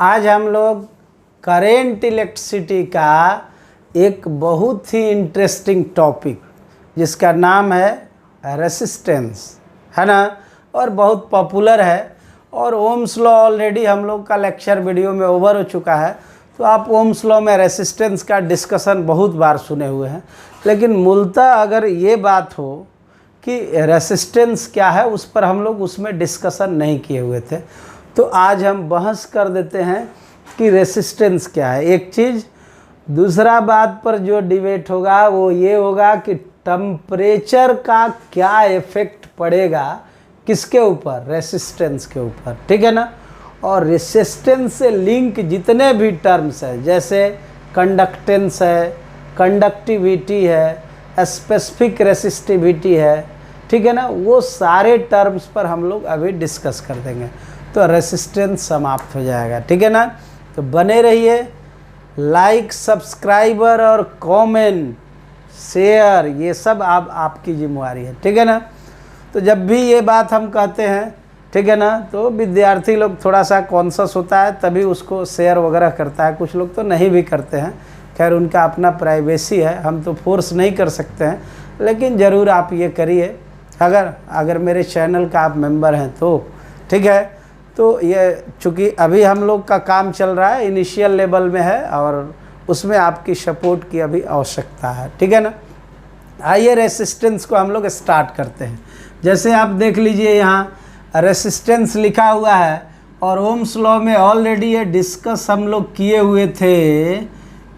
आज हम लोग करेंट इलेक्ट्रिसिटी का एक बहुत ही इंटरेस्टिंग टॉपिक जिसका नाम है रेसिस्टेंस, है ना, और बहुत पॉपुलर है। और ओम्स लॉ ऑलरेडी हम लोग का लेक्चर वीडियो में ओवर हो चुका है, तो आप ओम्स लॉ में रेसिस्टेंस का डिस्कशन बहुत बार सुने हुए हैं। लेकिन मूलतः अगर ये बात हो कि रेसिस्टेंस क्या है, उस पर हम लोग उसमें डिस्कशन नहीं किए हुए थे। तो आज हम बहस कर देते हैं कि रेसिस्टेंस क्या है, एक चीज़। दूसरा बात पर जो डिबेट होगा वो ये होगा कि टेम्परेचर का क्या इफ़ेक्ट पड़ेगा किसके ऊपर, रेसिस्टेंस के ऊपर, ठीक है ना। और रेसिस्टेंस से लिंक जितने भी टर्म्स हैं, जैसे कंडक्टेंस है, कंडक्टिविटी है, स्पेसिफिक रेसिस्टिविटी है, ठीक है ना, वो सारे टर्म्स पर हम लोग अभी डिस्कस कर देंगे, तो रेसिस्टेंस समाप्त हो जाएगा, ठीक है ना। तो बने रहिए। लाइक, सब्सक्राइबर और कमेंट, शेयर, ये सब आपकी जिम्मेवारी है, ठीक है ना। तो जब भी ये बात हम कहते हैं, ठीक है ना, तो विद्यार्थी लोग थोड़ा सा कॉन्शियस होता है, तभी उसको शेयर वगैरह करता है। कुछ लोग तो नहीं भी करते हैं, खैर उनका अपना प्राइवेसी है, हम तो फोर्स नहीं कर सकते हैं, लेकिन ज़रूर आप ये करिए अगर मेरे चैनल का आप मेंबर हैं तो, ठीक है। तो ये चूँकि अभी हम लोग का काम चल रहा है, इनिशियल लेवल में है, और उसमें आपकी सपोर्ट की अभी आवश्यकता है, ठीक है ना। आइए रेसिस्टेंस को हम लोग स्टार्ट करते हैं। जैसे आप देख लीजिए यहाँ रेसिस्टेंस लिखा हुआ है, और ओम्स लॉ में ऑलरेडी ये डिस्कस हम लोग किए हुए थे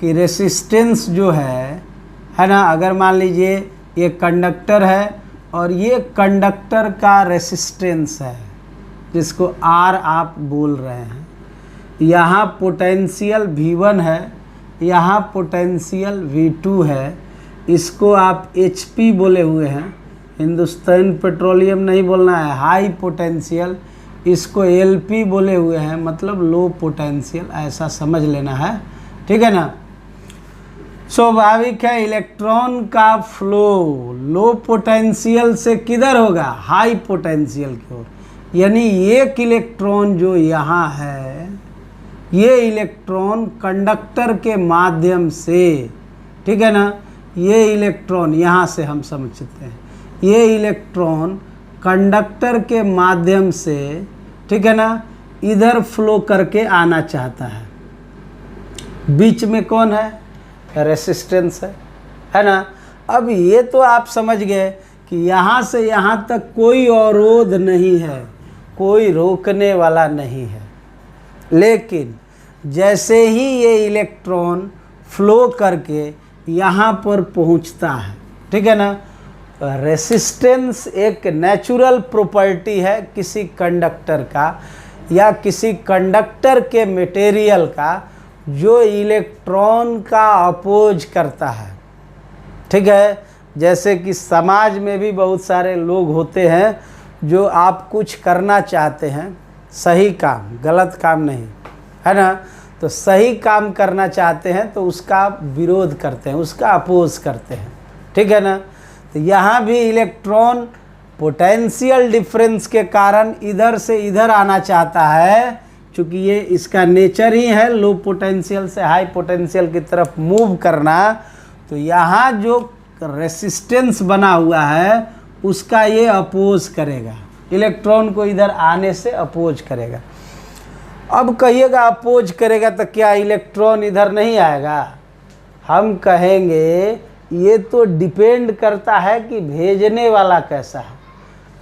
कि रेसिस्टेंस जो है ना, अगर मान लीजिए ये कंडक्टर है और ये कंडक्टर का रेसिस्टेंस है जिसको R आप बोल रहे हैं, यहाँ पोटेंशियल V1 है, यहाँ पोटेंशियल V2 है, इसको आप HP बोले हुए हैं, हिंदुस्तान पेट्रोलियम नहीं बोलना है, हाई पोटेंशियल, इसको LP बोले हुए हैं, मतलब लो पोटेंशियल, ऐसा समझ लेना है, ठीक है ना। स्वाभाविक है इलेक्ट्रॉन का फ्लो लो पोटेंशियल से किधर होगा, हाई पोटेंशियल की ओर। यानी एक इलेक्ट्रॉन जो यहाँ है, ये इलेक्ट्रॉन कंडक्टर के माध्यम से, ठीक है ना, ये इलेक्ट्रॉन यहाँ से हम समझते हैं, ये इलेक्ट्रॉन कंडक्टर के माध्यम से, ठीक है ना, इधर फ्लो करके आना चाहता है। बीच में कौन है, रेसिस्टेंस है ना। अब ये तो आप समझ गए कि यहाँ से यहाँ तक कोई अवरोध नहीं है, कोई रोकने वाला नहीं है। लेकिन जैसे ही ये इलेक्ट्रॉन फ्लो करके यहाँ पर पहुँचता है, ठीक है ना, रेसिस्टेंस एक नेचुरल प्रॉपर्टी है किसी कंडक्टर का या किसी कंडक्टर के मटेरियल का जो इलेक्ट्रॉन का अपोज करता है, ठीक है। जैसे कि समाज में भी बहुत सारे लोग होते हैं जो आप कुछ करना चाहते हैं, सही काम, गलत काम नहीं, है ना, तो सही काम करना चाहते हैं तो उसका विरोध करते हैं, उसका अपोज करते हैं, ठीक है ना। तो यहाँ भी इलेक्ट्रॉन पोटेंशियल डिफरेंस के कारण इधर से इधर आना चाहता है, चूँकि ये इसका नेचर ही है लो पोटेंशियल से हाई पोटेंशियल की तरफ मूव करना। तो यहाँ जो रेसिस्टेंस बना हुआ है उसका ये अपोज करेगा, इलेक्ट्रॉन को इधर आने से अपोज करेगा। अब कहिएगा अपोज करेगा तो क्या इलेक्ट्रॉन इधर नहीं आएगा? हम कहेंगे ये तो डिपेंड करता है कि भेजने वाला कैसा है।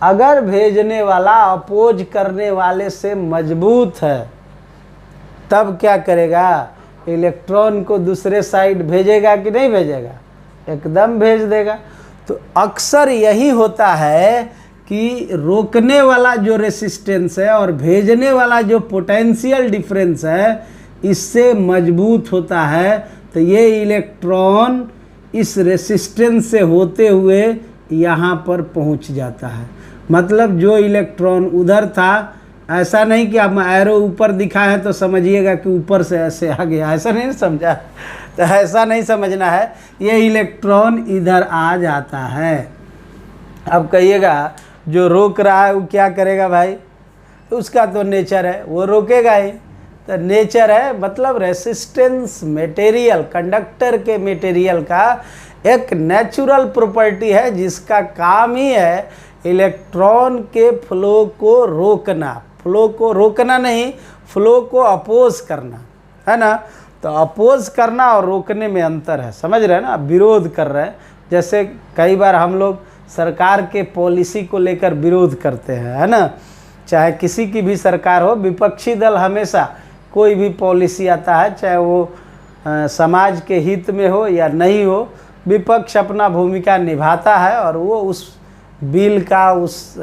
अगर भेजने वाला अपोज करने वाले से मजबूत है तब क्या करेगा, इलेक्ट्रॉन को दूसरे साइड भेजेगा कि नहीं भेजेगा, एकदम भेज देगा। तो अक्सर यही होता है कि रोकने वाला जो रेसिस्टेंस है और भेजने वाला जो पोटेंशियल डिफरेंस है इससे मजबूत होता है, तो ये इलेक्ट्रॉन इस रेसिस्टेंस से होते हुए यहाँ पर पहुँच जाता है। मतलब जो इलेक्ट्रॉन उधर था, ऐसा नहीं कि अब एरो ऊपर दिखा है तो समझिएगा कि ऊपर से ऐसे आ गया, ऐसा नहीं समझा, तो ऐसा नहीं समझना है, ये इलेक्ट्रॉन इधर आ जाता है। अब कहिएगा जो रोक रहा है वो क्या करेगा भाई, तो उसका तो नेचर है, वो रोकेगा ही, तो नेचर है मतलब रेसिस्टेंस मटेरियल, कंडक्टर के मटेरियल का एक नेचुरल प्रॉपर्टी है जिसका काम ही है इलेक्ट्रॉन के फ्लो को रोकना, फ्लो को रोकना नहीं, फ्लो को अपोज करना, है ना। तो अपोज करना और रोकने में अंतर है, समझ रहे हैं ना। विरोध कर रहे हैं, जैसे कई बार हम लोग सरकार के पॉलिसी को लेकर विरोध करते हैं, है ना। चाहे किसी की भी सरकार हो, विपक्षी दल हमेशा कोई भी पॉलिसी आता है, चाहे वो समाज के हित में हो या नहीं हो, विपक्ष अपना भूमिका निभाता है और वो उस बिल का, उस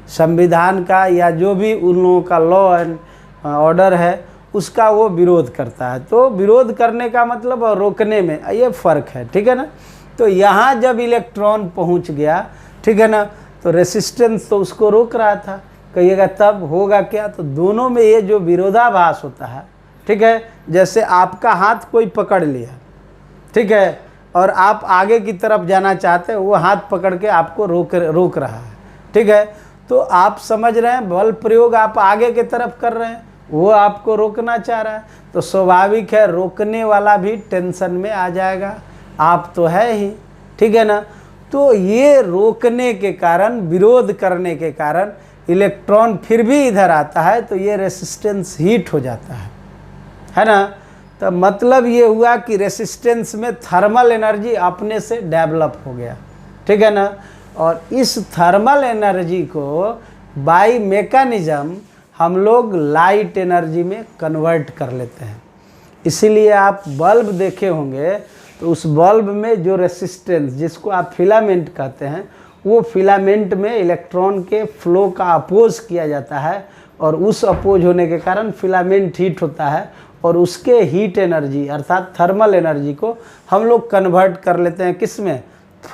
संविधान का या जो भी उन लोगों का लॉ एंड ऑर्डर है उसका वो विरोध करता है। तो विरोध करने का मतलब और रोकने में ये फ़र्क है, ठीक है ना। तो यहाँ जब इलेक्ट्रॉन पहुँच गया, ठीक है ना, तो रेसिस्टेंस तो उसको रोक रहा था। कहिएगा तब होगा क्या, तो दोनों में ये जो विरोधाभास होता है, ठीक है। जैसे आपका हाथ कोई पकड़ लिया, ठीक है, और आप आगे की तरफ जाना चाहते हैं, वो हाथ पकड़ के आपको रोक रहा है, ठीक है। तो आप समझ रहे हैं बल प्रयोग आप आगे की तरफ कर रहे हैं, वो आपको रोकना चाह रहा है, तो स्वाभाविक है रोकने वाला भी टेंशन में आ जाएगा, आप तो है ही, ठीक है ना। तो ये रोकने के कारण, विरोध करने के कारण इलेक्ट्रॉन फिर भी इधर आता है, तो ये रेसिस्टेंस हीट हो जाता है ना। तो मतलब ये हुआ कि रेसिस्टेंस में थर्मल एनर्जी अपने से डेवलप हो गया, ठीक है ना। और इस थर्मल एनर्जी को बाय मैकेनिज्म हम लोग लाइट एनर्जी में कन्वर्ट कर लेते हैं। इसीलिए आप बल्ब देखे होंगे तो उस बल्ब में जो रेसिस्टेंस, जिसको आप फिलामेंट कहते हैं, वो फिलामेंट में इलेक्ट्रॉन के फ्लो का अपोज किया जाता है और उस अपोज होने के कारण फिलामेंट हीट होता है और उसके हीट एनर्जी अर्थात थर्मल एनर्जी को हम लोग कन्वर्ट कर लेते हैं किस में,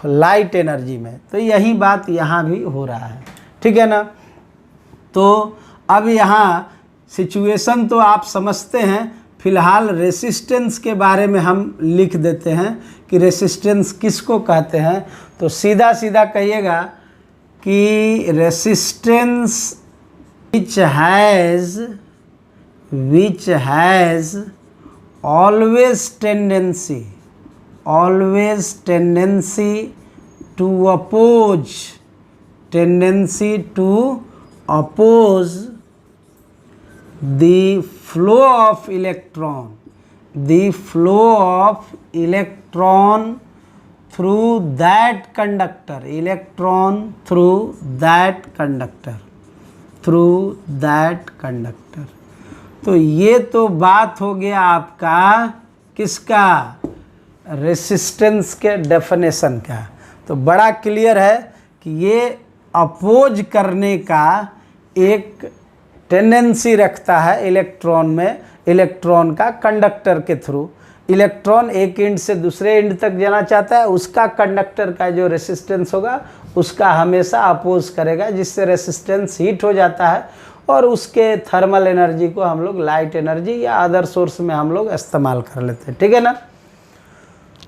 लाइट एनर्जी में। तो यही बात यहाँ भी हो रहा है, ठीक है ना। तो अब यहाँ सिचुएशन तो आप समझते हैं, फिलहाल रेसिस्टेंस के बारे में हम लिख देते हैं कि रेसिस्टेंस किसको कहते हैं। तो सीधा सीधा कहिएगा कि resistance which has always tendency to oppose the flow of electron through that conductor, through that conductor। तो ये तो बात हो गया आपका किसका, रेसिस्टेंस के डेफिनेशन का। तो बड़ा क्लियर है कि ये अपोज करने का एक टेंडेंसी रखता है इलेक्ट्रॉन में, इलेक्ट्रॉन का कंडक्टर के थ्रू। इलेक्ट्रॉन एक एंड से दूसरे एंड तक जाना चाहता है, उसका कंडक्टर का जो रेसिस्टेंस होगा उसका हमेशा अपोज करेगा, जिससे रेसिस्टेंस हीट हो जाता है और उसके थर्मल एनर्जी को हम लोग लाइट एनर्जी या अदर सोर्स में हम लोग इस्तेमाल कर लेते हैं, ठीक है ना।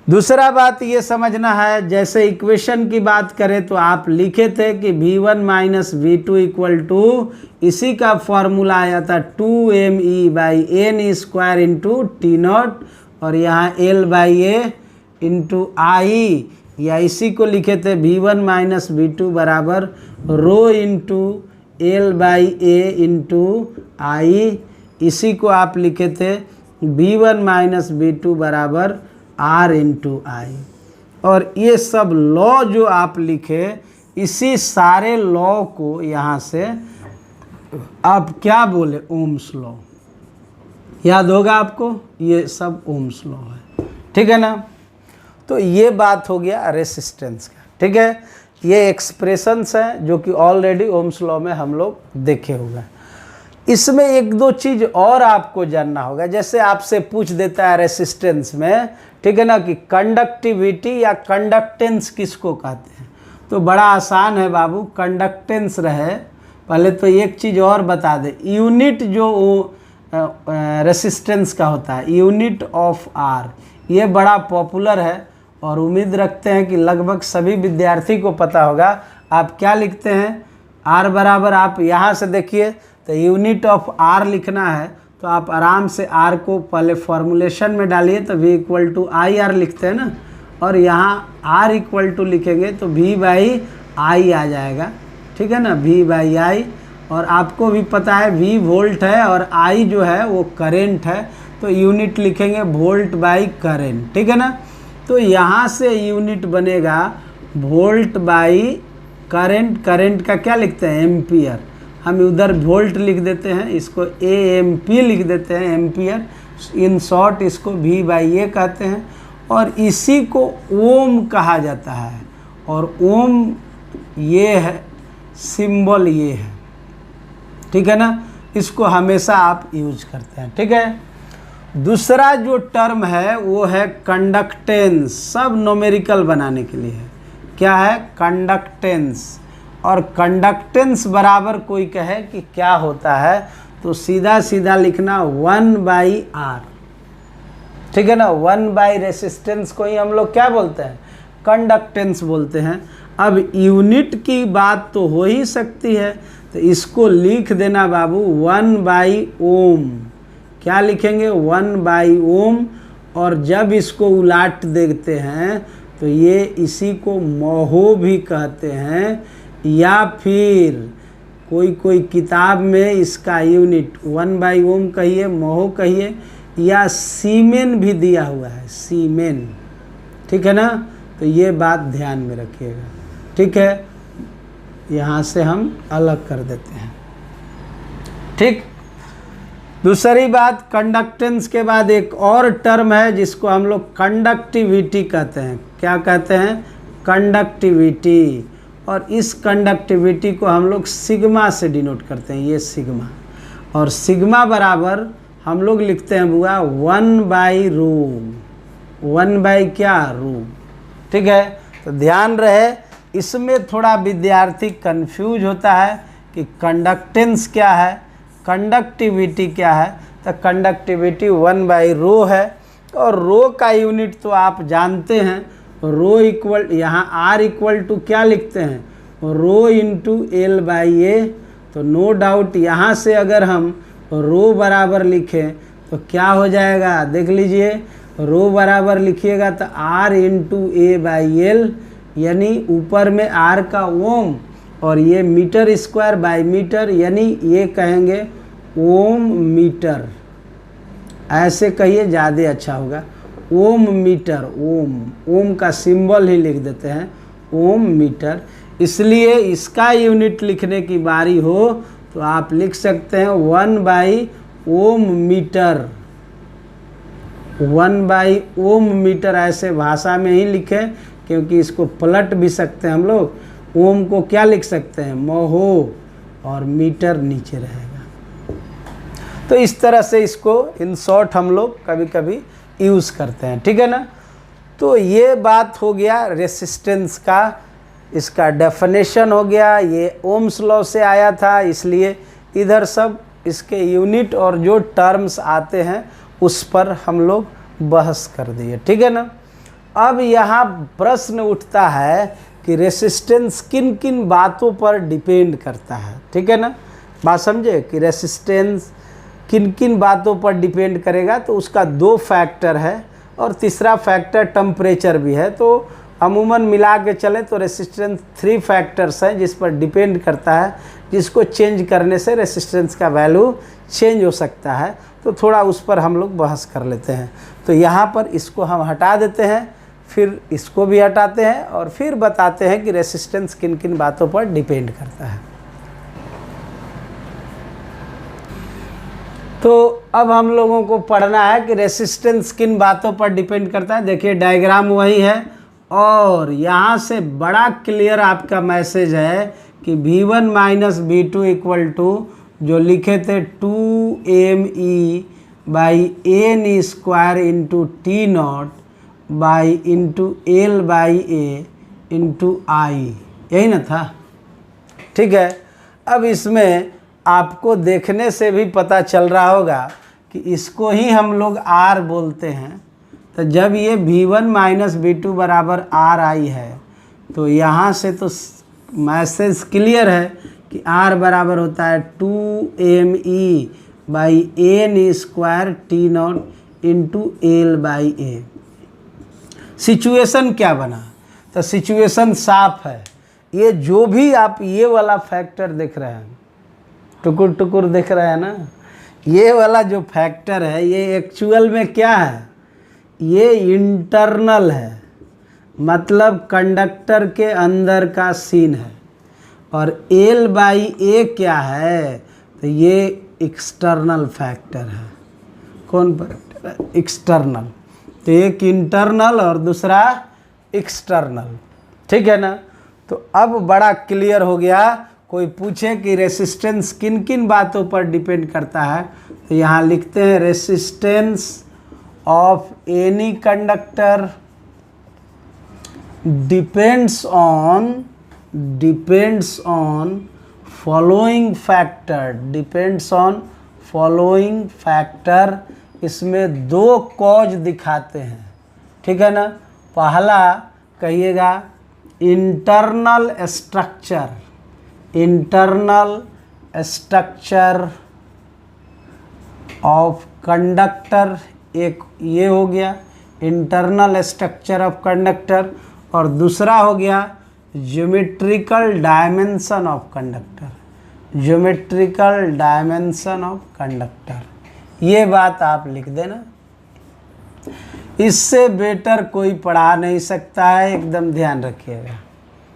दूसरा बात ये समझना है, जैसे इक्वेशन की बात करें तो आप लिखे थे कि V1 minus V2 equal to, इसी का फॉर्मूला आया था 2me/n² इंटू T0 और यहाँ L/A इंटू I, या इसी को लिखे थे V1 माइनस V2 बराबर rho into L/A into I, इसी को आप लिखे थे V1 माइनस V2 बराबर R इंटू I। और ये सब लॉ जो आप लिखे, इसी सारे लॉ को यहाँ से आप क्या बोले, ओम्स लॉ, याद होगा आपको, ये सब ओम्स लॉ है, ठीक है ना। तो ये बात हो गया रेसिस्टेंस का, ठीक है। ये एक्सप्रेशंस हैं जो कि ऑलरेडी ओम्स लॉ में हम लोग देखे हुए हैं। इसमें एक दो चीज़ और आपको जानना होगा, जैसे आपसे पूछ देता है रेसिस्टेंस में, ठीक है ना, कि कंडक्टिविटी या कंडक्टेंस किसको कहते हैं। तो बड़ा आसान है बाबू, कंडक्टेंस रहे। पहले तो एक चीज़ और बता दे, यूनिट जो रेसिस्टेंस का होता है, यूनिट ऑफ आर, ये बड़ा पॉपुलर है और उम्मीद रखते हैं कि लगभग सभी विद्यार्थी को पता होगा। आप क्या लिखते हैं, आर बराबर, आप यहाँ से देखिए तो यूनिट ऑफ आर लिखना है तो आप आराम से आर को पहले फॉर्मुलेशन में डालिए तो v equal to I R लिखते हैं ना, और यहाँ r इक्वल टू लिखेंगे तो v बाई आई आ जाएगा, ठीक है ना, v बाई आई। और आपको भी पता है v वोल्ट है और i जो है वो करेंट है, तो यूनिट लिखेंगे वोल्ट बाई करेंट, ठीक है ना। तो यहाँ से यूनिट बनेगा वोल्ट बाई करेंट, करेंट का क्या लिखते हैं एम्पियर, हम उधर वोल्ट लिख देते हैं, इसको AMP लिख देते हैं एम्पियर, इन शॉर्ट इसको V बाई ए कहते हैं, और इसी को ओम कहा जाता है। और ओम ये है सिंबल, ये है, ठीक है ना, इसको हमेशा आप यूज करते हैं, ठीक है। दूसरा जो टर्म है वो है कंडक्टेंस, सब न्यूमेरिकल बनाने के लिए है, क्या है कंडक्टेंस। और कंडक्टेंस बराबर कोई कहे कि क्या होता है तो सीधा सीधा लिखना 1/R, ठीक है ना, 1 रेसिस्टेंस को ही हम लोग क्या बोलते हैं कंडक्टेंस बोलते हैं। अब यूनिट की बात तो हो ही सकती है, तो इसको लिख देना बाबू 1/ओम, क्या लिखेंगे 1/ओम। और जब इसको उलाट देते हैं तो ये इसी को मोहो भी कहते हैं, या फिर कोई किताब में इसका यूनिट 1/ओम कहिए, मोहो कहिए, या सीमेन भी दिया हुआ है, सीमेन, ठीक है ना। तो ये बात ध्यान में रखिएगा, ठीक है। यहाँ से हम अलग कर देते हैं, ठीक। दूसरी बात, कंडक्टेंस के बाद एक और टर्म है जिसको हम लोग कंडक्टिविटी कहते हैं, क्या कहते हैं कंडक्टिविटी। और इस कंडक्टिविटी को हम लोग सिग्मा से डिनोट करते हैं, ये सिग्मा। और सिग्मा बराबर हम लोग लिखते हैं बुआ 1/रो, 1 क्या रो, ठीक है। तो ध्यान रहे, इसमें थोड़ा विद्यार्थी कंफ्यूज होता है कि कंडक्टेंस क्या है, कंडक्टिविटी क्या है। तो कंडक्टिविटी 1/रो है, और रो का यूनिट तो आप जानते हैं, रो इक्वल, यहाँ आर इक्वल टू क्या लिखते हैं रो इंटू L/A। तो नो डाउट यहाँ से अगर हम रो बराबर लिखें तो क्या हो जाएगा, देख लीजिए, रो बराबर लिखिएगा तो R इंटू A/L, यानी ऊपर में R का ओम और ये मीटर स्क्वायर बाई मीटर, यानी ये कहेंगे ओम मीटर, ऐसे कहिए ज़्यादा अच्छा होगा, ओम मीटर, ओम का सिंबल ही लिख देते हैं ओम मीटर। इसलिए इसका यूनिट लिखने की बारी हो तो आप लिख सकते हैं 1/ओम मीटर, 1/ओम मीटर, ऐसे भाषा में ही लिखें, क्योंकि इसको पलट भी सकते हैं हम लोग। ओम को क्या लिख सकते हैं मोहो, और मीटर नीचे रहेगा। तो इस तरह से इसको इन शॉर्ट हम लोग कभी कभी यूज़ करते हैं, ठीक है ना। तो ये बात हो गया रेसिस्टेंस का, इसका डेफिनेशन हो गया, ये ओम्स लॉ से आया था, इसलिए इधर सब इसके यूनिट और जो टर्म्स आते हैं उस पर हम लोग बहस कर दिए, ठीक है ना। अब यहाँ प्रश्न उठता है कि रेसिस्टेंस किन किन बातों पर डिपेंड करता है, ठीक है ना। बात समझे कि रेसिस्टेंस किन किन बातों पर डिपेंड करेगा, तो उसका 2 फैक्टर है, और तीसरा फैक्टर टेम्परेचर भी है। तो अमूमन मिला के चले तो रेसिस्टेंस 3 फैक्टर्स हैं जिस पर डिपेंड करता है, जिसको चेंज करने से रेसिस्टेंस का वैल्यू चेंज हो सकता है। तो थोड़ा उस पर हम लोग बहस कर लेते हैं। तो यहाँ पर इसको हम हटा देते हैं, फिर इसको भी हटाते हैं, और फिर बताते हैं कि रेसिस्टेंस किन किन बातों पर डिपेंड करता है। तो अब हम लोगों को पढ़ना है कि रेसिस्टेंस किन बातों पर डिपेंड करता है। देखिए डायग्राम वही है, और यहाँ से बड़ा क्लियर आपका मैसेज है कि V1 minus V2 equal to जो लिखे थे 2me/n² into T0 by into L/A into I, यही ना था, ठीक है। अब इसमें आपको देखने से भी पता चल रहा होगा कि इसको ही हम लोग R बोलते हैं। तो जब ये V1 माइनस V2 बराबर RI है, तो यहाँ से तो मैसेज क्लियर है कि R बराबर होता है 2me by N square T not into L by A. Situation क्या बना? तो सिचुएशन साफ है। ये जो भी आप ये वाला फैक्टर देख रहे हैं, टुकुर टुकुर देख रहे हैं ना, ये वाला जो फैक्टर है ये एक्चुअल में क्या है? ये इंटरनल है, मतलब कंडक्टर के अंदर का सीन है। और एल बाई ए क्या है? तो ये एक्सटर्नल फैक्टर है। कौन फैक्टर है? एक्सटर्नल। तो एक इंटरनल और दूसरा एक्सटर्नल, ठीक है ना। तो अब बड़ा क्लियर हो गया। कोई पूछे कि रेसिस्टेंस किन किन बातों पर डिपेंड करता है, तो यहाँ लिखते हैं resistance of any conductor depends on following factor. Depends on following factor. इसमें दो कॉज दिखाते हैं, ठीक है ना। पहला कहिएगा internal structure. Internal structure of conductor, एक ये हो गया इंटरनल स्ट्रक्चर ऑफ कंडक्टर। और दूसरा हो गया geometrical dimension of conductor. Geometrical dimension of conductor, ये बात आप लिख देना। इससे बेटर कोई पढ़ा नहीं सकता है, एकदम ध्यान रखिएगा,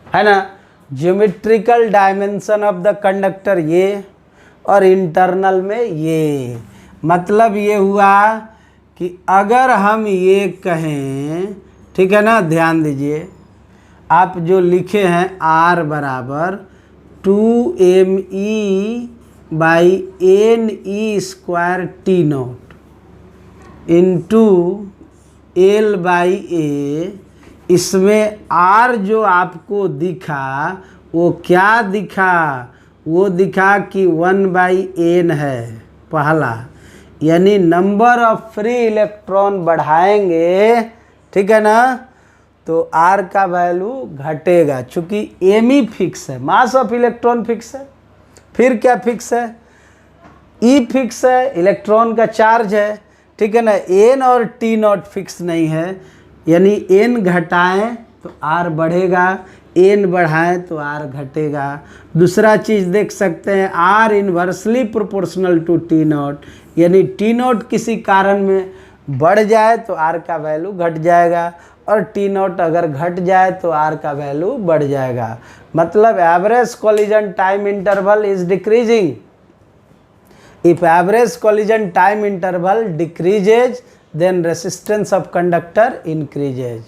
है ना। Geometrical dimension of the conductor ये, और इंटरनल में ये। मतलब ये हुआ कि अगर हम ये कहें, ठीक है ना, ध्यान दीजिए, आप जो लिखे हैं R बराबर 2me by N E square T not into L by A, इसमें R जो आपको दिखा वो क्या दिखा? वो दिखा कि 1/n है पहला, यानी नंबर ऑफ फ्री इलेक्ट्रॉन बढ़ाएंगे, ठीक है ना, तो R का वैल्यू घटेगा। चूँकि m ही फिक्स है, मास ऑफ इलेक्ट्रॉन फिक्स है। फिर क्या फिक्स है? E फिक्स है, इलेक्ट्रॉन का चार्ज है, ठीक है ना। n और t नॉट फिक्स नहीं है, यानी n घटाएं तो R बढ़ेगा, n बढ़ाएं तो R घटेगा। दूसरा चीज़ देख सकते हैं R inversely proportional to t nought, यानी t नॉट किसी कारण में बढ़ जाए तो R का वैल्यू घट जाएगा, और t नॉट अगर घट जाए तो R का वैल्यू बढ़ जाएगा। मतलब average collision time interval is decreasing. If average collision time interval decreases, then resistance of conductor increases.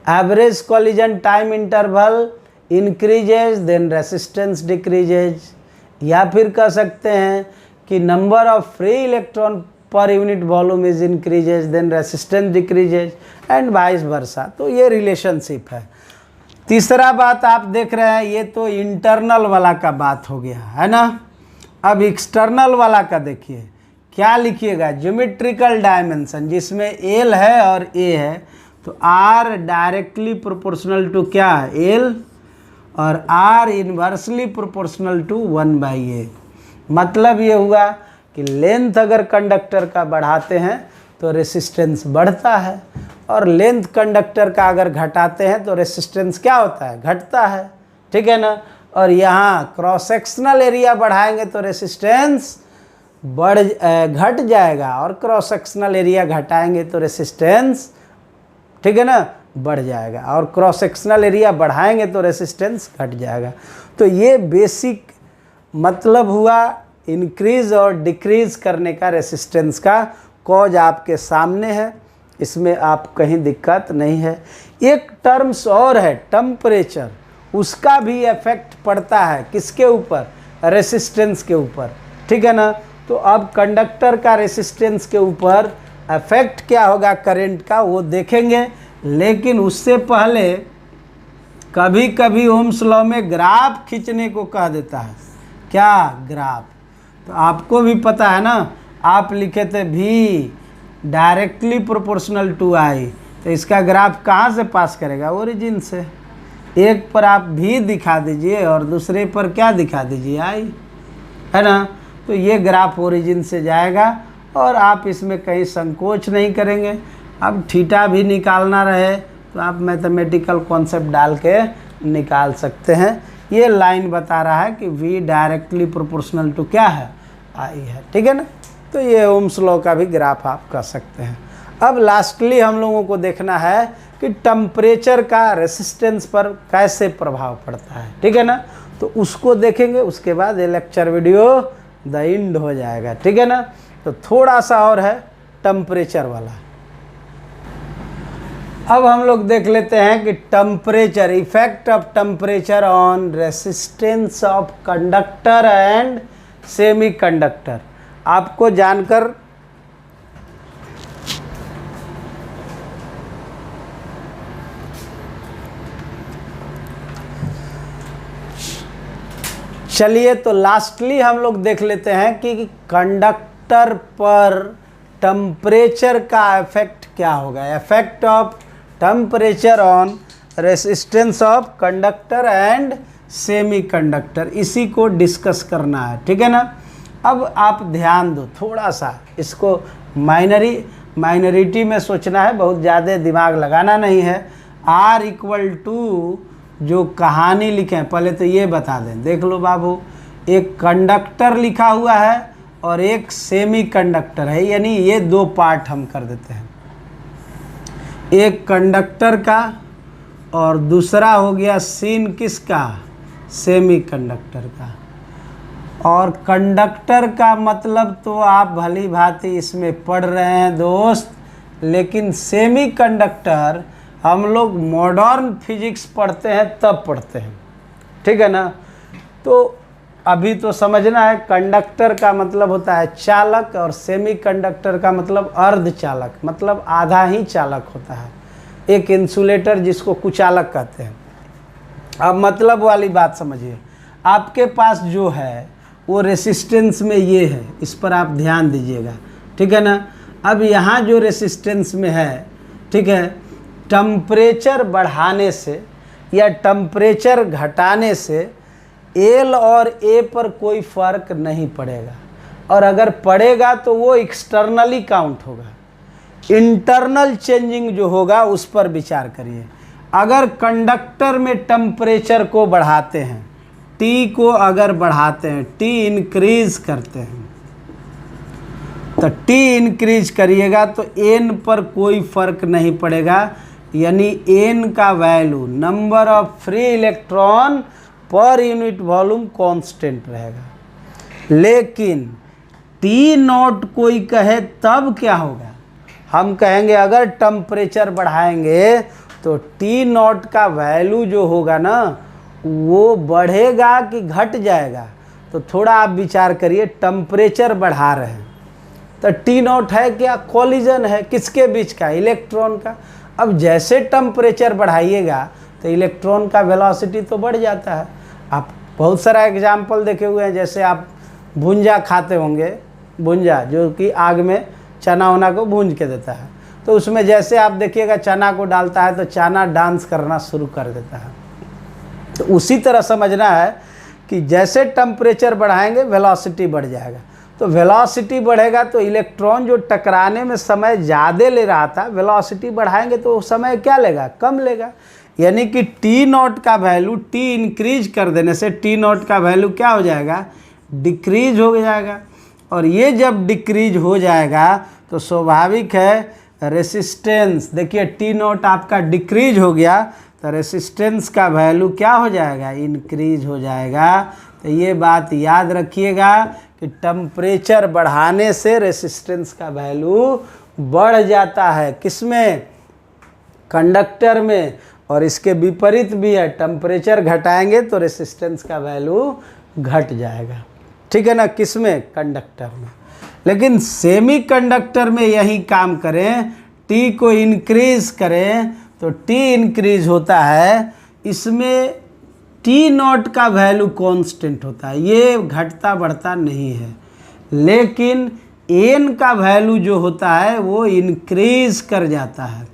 Average collision time interval increases, then resistance decreases. या फिर कह सकते हैं कि number of free electron per unit volume is increases, then resistance decreases and vice versa. तो ये relationship है। तीसरा बात आप देख रहे हैं, ये तो internal वाला का बात हो गया, है ना। अब एक्सटर्नल वाला का देखिए, क्या लिखिएगा? ज्योमेट्रिकल डायमेंशन, जिसमें एल है और ए है, तो आर डायरेक्टली प्रोपोर्शनल टू क्या है? एल, और are inversely proportional to 1/a। मतलब ये हुआ कि लेंथ अगर कंडक्टर का बढ़ाते हैं तो रेसिस्टेंस बढ़ता है, और लेंथ कंडक्टर का अगर घटाते हैं तो रेसिस्टेंस क्या होता है? घटता है, ठीक है ना। और यहाँ क्रॉस सेक्शनल एरिया बढ़ाएंगे तो रेसिस्टेंस घट जाएगा, और क्रॉस सेक्शनल एरिया घटाएंगे तो रेसिस्टेंस, ठीक है ना, बढ़ जाएगा, और क्रॉस सेक्शनल एरिया बढ़ाएंगे तो रेसिस्टेंस घट जाएगा। तो ये बेसिक मतलब हुआ इंक्रीज और डिक्रीज करने का रेसिस्टेंस का कॉज आपके सामने है, इसमें आप कहीं दिक्कत नहीं है। एक टर्म्स और है टेम्परेचर, उसका भी इफेक्ट पड़ता है किसके ऊपर? रेसिस्टेंस के ऊपर, ठीक है ना। तो अब कंडक्टर का रेसिस्टेंस के ऊपर इफेक्ट क्या होगा करंट का, वो देखेंगे। लेकिन उससे पहले कभी कभी ओम्स लॉ में ग्राफ खींचने को कह देता है। क्या? ग्राफ। तो आपको भी पता है ना, आप लिखे थे V directly proportional to I, तो इसका ग्राफ कहाँ से पास करेगा? ओरिजिन से। एक पर आप V दिखा दीजिए और दूसरे पर क्या दिखा दीजिए? I, है ना। तो ये ग्राफ ओरिजिन से जाएगा और आप इसमें कहीं संकोच नहीं करेंगे। अब थीटा भी निकालना रहे तो आप मैथमेटिकल कॉन्सेप्ट डाल के निकाल सकते हैं। ये लाइन बता रहा है कि V डायरेक्टली प्रोपोर्शनल टू क्या है, I है, ठीक है ना। तो ये ओम्स लॉ का भी ग्राफ आप कर सकते हैं। अब लास्टली हम लोगों को देखना है कि टेम्परेचर का रेसिस्टेंस पर कैसे प्रभाव पड़ता है, ठीक है ना। तो उसको देखेंगे, उसके बाद ये लेक्चर वीडियो द एंड हो जाएगा, ठीक है ना। तो थोड़ा सा और है टेम्परेचर वाला। अब हम लोग देख लेते हैं कि temperature, effect of temperature on resistance of conductor and semi conductor. आपको जानकर चलिए तो लास्टली हम लोग देख लेते हैं कि कंडक्टर पर टेम्परेचर का इफेक्ट क्या होगा। Effect of temperature on resistance of conductor and semi conductor, इसी को डिस्कस करना है, ठीक है ना। अब आप ध्यान दो थोड़ा सा, इसको माइनरिटी में सोचना है, बहुत ज़्यादा दिमाग लगाना नहीं है। R इक्वल टू जो कहानी लिखे हैं, पहले तो ये बता दें, देख लो बाबू, एक कंडक्टर लिखा हुआ है और एक सेमी कंडक्टर है, यानी ये दो पार्ट हम कर देते हैं, एक कंडक्टर का और दूसरा हो गया सीन किसका, सेमी कंडक्टर का। और कंडक्टर का मतलब तो आप भली भांति इसमें पढ़ रहे हैं दोस्त, लेकिन सेमी कंडक्टर हम लोग मॉडर्न फिजिक्स पढ़ते हैं तब पढ़ते हैं, ठीक है ना। तो अभी तो समझना है, कंडक्टर का मतलब होता है चालक और सेमी कंडक्टर का मतलब अर्धचालक, मतलब आधा ही चालक होता है, एक इंसुलेटर जिसको कुचालक कहते हैं। अब मतलब वाली बात समझिए, आपके पास जो है वो रेसिस्टेंस में ये है, इस पर आप ध्यान दीजिएगा, ठीक है ना। अब यहाँ जो रेसिस्टेंस में है, ठीक है, टेम्परेचर बढ़ाने से या टेम्परेचर घटाने से एल और ए पर कोई फ़र्क नहीं पड़ेगा, और अगर पड़ेगा तो वो एक्सटर्नली काउंट होगा। इंटरनल चेंजिंग जो होगा उस पर विचार करिए। अगर कंडक्टर में टेम्परेचर को बढ़ाते हैं, टी को अगर बढ़ाते हैं, टी इंक्रीज करते हैं, तो टी इंक्रीज करिएगा तो एन पर कोई फर्क नहीं पड़ेगा, यानी एन का value, number of free electron per unit volume constant रहेगा। लेकिन टी नॉट कोई कहे तब क्या होगा, हम कहेंगे अगर टेम्परेचर बढ़ाएंगे तो टी नॉट का वैल्यू जो होगा ना वो बढ़ेगा कि घट जाएगा। तो थोड़ा आप विचार करिए, टेम्परेचर बढ़ा रहे हैं तो टी नॉट है क्या, कोलिजन है, किसके बीच का, इलेक्ट्रॉन का। अब जैसे टेम्परेचर बढ़ाइएगा तो इलेक्ट्रॉन का वेलोसिटी तो बढ़ जाता है। आप बहुत सारा एग्जाम्पल देखे हुए हैं, जैसे आप भुंजा खाते होंगे, भुंजा जो कि आग में चना वना को भूंज के देता है, तो उसमें जैसे आप देखिएगा चना को डालता है तो चना डांस करना शुरू कर देता है। तो उसी तरह समझना है कि जैसे टेम्परेचर बढ़ाएंगे वेलोसिटी बढ़ जाएगा। तो वेलोसिटी बढ़ेगा तो इलेक्ट्रॉन जो टकराने में समय ज़्यादा ले रहा था, वेलोसिटी बढ़ाएंगे तो समय क्या लेगा, कम लेगा। यानी कि टी नॉट का वैल्यू, टी इंक्रीज कर देने से टी नॉट का वैल्यू क्या हो जाएगा, डिक्रीज हो जाएगा। और ये जब डिक्रीज हो जाएगा तो स्वाभाविक है रेसिस्टेंस, देखिए टी नॉट आपका डिक्रीज हो गया तो रेसिस्टेंस का वैल्यू क्या हो जाएगा, इंक्रीज हो जाएगा। तो ये बात याद रखिएगा कि टेम्परेचर बढ़ाने से रेसिस्टेंस का वैल्यू बढ़ जाता है, किसमें, कंडक्टर में। और इसके विपरीत भी है, टेम्परेचर घटाएंगे तो रेसिस्टेंस का वैल्यू घट जाएगा, ठीक है ना, किसमें, कंडक्टर में। लेकिन सेमी कंडक्टर में यही काम करें, टी को इंक्रीज करें तो टी इंक्रीज होता है, इसमें टी नॉट का वैल्यू कांस्टेंट होता है, ये घटता बढ़ता नहीं है। लेकिन एन का वैल्यू जो होता है वो इंक्रीज कर जाता है।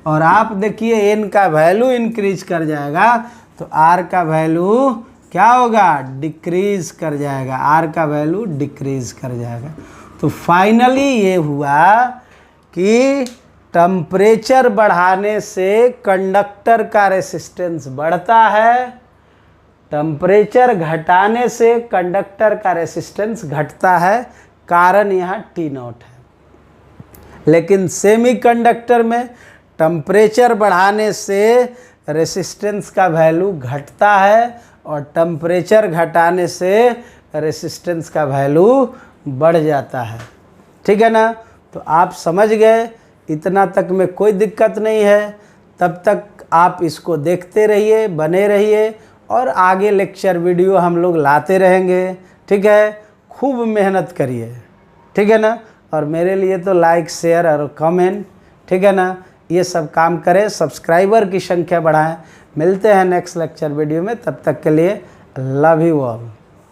और आप देखिए एन का वैल्यू इंक्रीज कर जाएगा तो आर का वैल्यू क्या होगा, डिक्रीज कर जाएगा, आर का वैल्यू डिक्रीज कर जाएगा। तो फाइनली ये हुआ कि टेम्परेचर बढ़ाने से कंडक्टर का रेसिस्टेंस बढ़ता है, टेम्परेचर घटाने से कंडक्टर का रेसिस्टेंस घटता है, कारण यहाँ T0 है। लेकिन सेमीकंडक्टर में टेम्परेचर बढ़ाने से रेसिस्टेंस का वैल्यू घटता है और टेम्परेचर घटाने से रेसिस्टेंस का वैल्यू बढ़ जाता है। ठीक है ना। तो आप समझ गए, इतना तक में कोई दिक्कत नहीं है। तब तक आप इसको देखते रहिए, बने रहिए और आगे लेक्चर वीडियो हम लोग लाते रहेंगे। ठीक है, खूब मेहनत करिए। ठीक है ना। और मेरे लिए तो लाइक, शेयर और कमेंट, ठीक है ना, ये सब काम करें, सब्सक्राइबर की संख्या बढ़ाएं। मिलते हैं नेक्स्ट लेक्चर वीडियो में, तब तक के लिए लव यू ऑल।